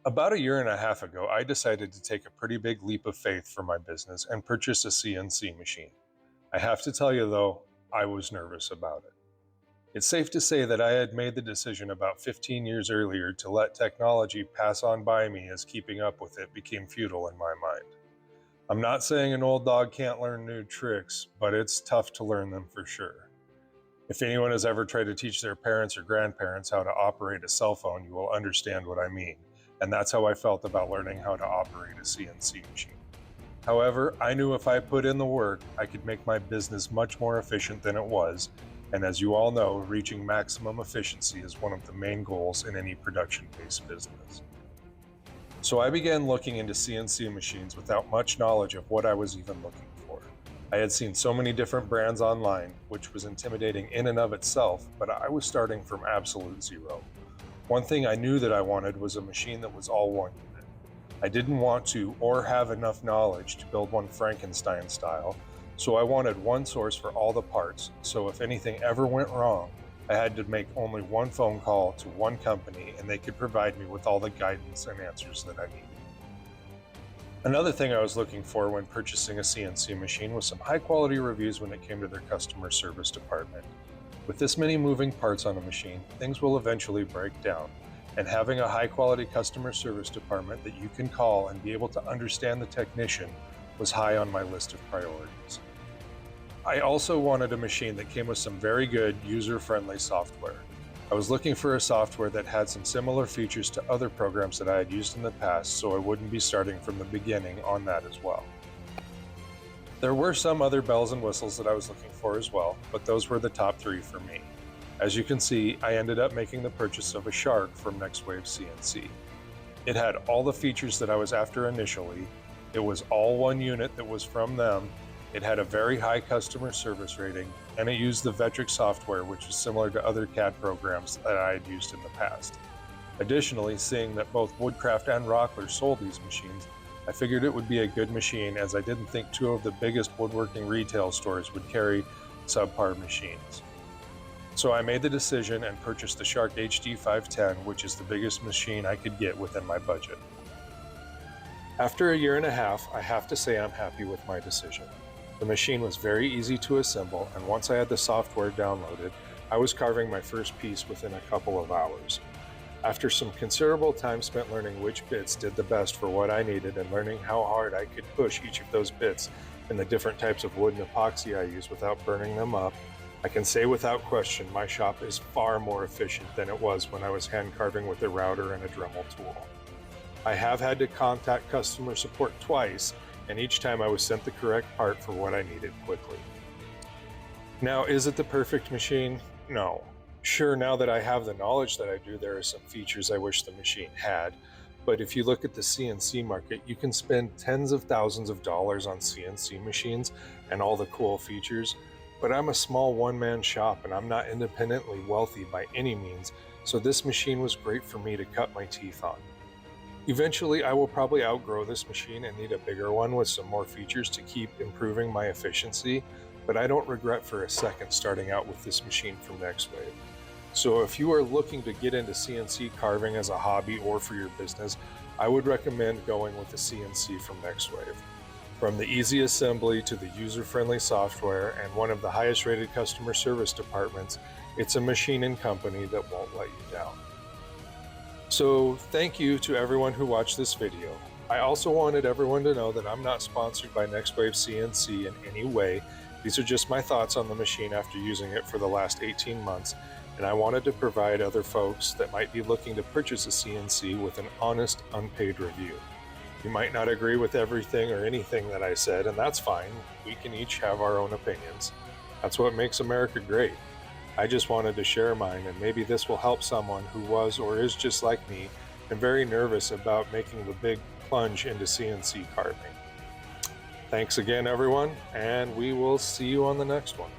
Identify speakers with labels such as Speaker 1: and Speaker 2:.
Speaker 1: About a year and a half ago, I decided to take a pretty big leap of faith for my business and purchase a CNC machine. I have to tell you though, I was nervous about it. It's safe to say that I had made the decision about 15 years earlier to let technology pass on by me as keeping up with it became futile in my mind. I'm not saying an old dog can't learn new tricks, but it's tough to learn them for sure. If anyone has ever tried to teach their parents or grandparents how to operate a cell phone, you will understand what I mean. And that's how I felt about learning how to operate a CNC machine. However, I knew if I put in the work, I could make my business much more efficient than it was. And as you all know, reaching maximum efficiency is one of the main goals in any production-based business. So I began looking into CNC machines without much knowledge of what I was even looking for. I had seen so many different brands online, which was intimidating in and of itself, but I was starting from absolute zero. One thing I knew that I wanted was a machine that was all one unit. I didn't want to or have enough knowledge to build one Frankenstein style, so I wanted one source for all the parts, so if anything ever went wrong, I had to make only one phone call to one company and they could provide me with all the guidance and answers that I needed. Another thing I was looking for when purchasing a CNC machine was some high quality reviews when it came to their customer service department. With this many moving parts on a machine, things will eventually break down, and having a high quality customer service department that you can call and be able to understand the technician was high on my list of priorities. I also wanted a machine that came with some very good user-friendly software. I was looking for a software that had some similar features to other programs that I had used in the past, so I wouldn't be starting from the beginning on that as well. There were some other bells and whistles that I was looking for as well, but those were the top three for me. As you can see, I ended up making the purchase of a Shark from Wave CNC. It had all the features that I was after initially. It was all one unit that was from them. It had a very high customer service rating, and it used the Vectric software, which is similar to other CAD programs that I had used in the past. Additionally, seeing that both Woodcraft and Rockler sold these machines, I figured it would be a good machine, as I didn't think two of the biggest woodworking retail stores would carry subpar machines. So I made the decision and purchased the Shark HD 510, which is the biggest machine I could get within my budget. After a year and a half, I have to say I'm happy with my decision. The machine was very easy to assemble, and once I had the software downloaded, I was carving my first piece within a couple of hours. After some considerable time spent learning which bits did the best for what I needed and learning how hard I could push each of those bits and the different types of wood and epoxy I use without burning them up, I can say without question my shop is far more efficient than it was when I was hand carving with a router and a Dremel tool. I have had to contact customer support twice, and each time I was sent the correct part for what I needed quickly. Now, is it the perfect machine? No. Sure, now that I have the knowledge that I do, there are some features I wish the machine had, but if you look at the CNC market, you can spend tens of thousands of dollars on CNC machines and all the cool features, but I'm a small one-man shop and I'm not independently wealthy by any means, so this machine was great for me to cut my teeth on. Eventually, I will probably outgrow this machine and need a bigger one with some more features to keep improving my efficiency, but I don't regret for a second starting out with this machine from Wave. So if you are looking to get into CNC carving as a hobby or for your business, I would recommend going with the CNC from Wave. From the easy assembly to the user-friendly software and one of the highest rated customer service departments, it's a machine and company that won't let you down. So thank you to everyone who watched this video. I also wanted everyone to know that I'm not sponsored by Wave CNC in any way. These are just my thoughts on the machine after using it for the last 18 months, and I wanted to provide other folks that might be looking to purchase a CNC with an honest, unpaid review. You might not agree with everything or anything that I said, and that's fine. We can each have our own opinions. That's what makes America great. I just wanted to share mine, and maybe this will help someone who was or is just like me and very nervous about making the big plunge into CNC carving. Thanks again, everyone, and we will see you on the next one.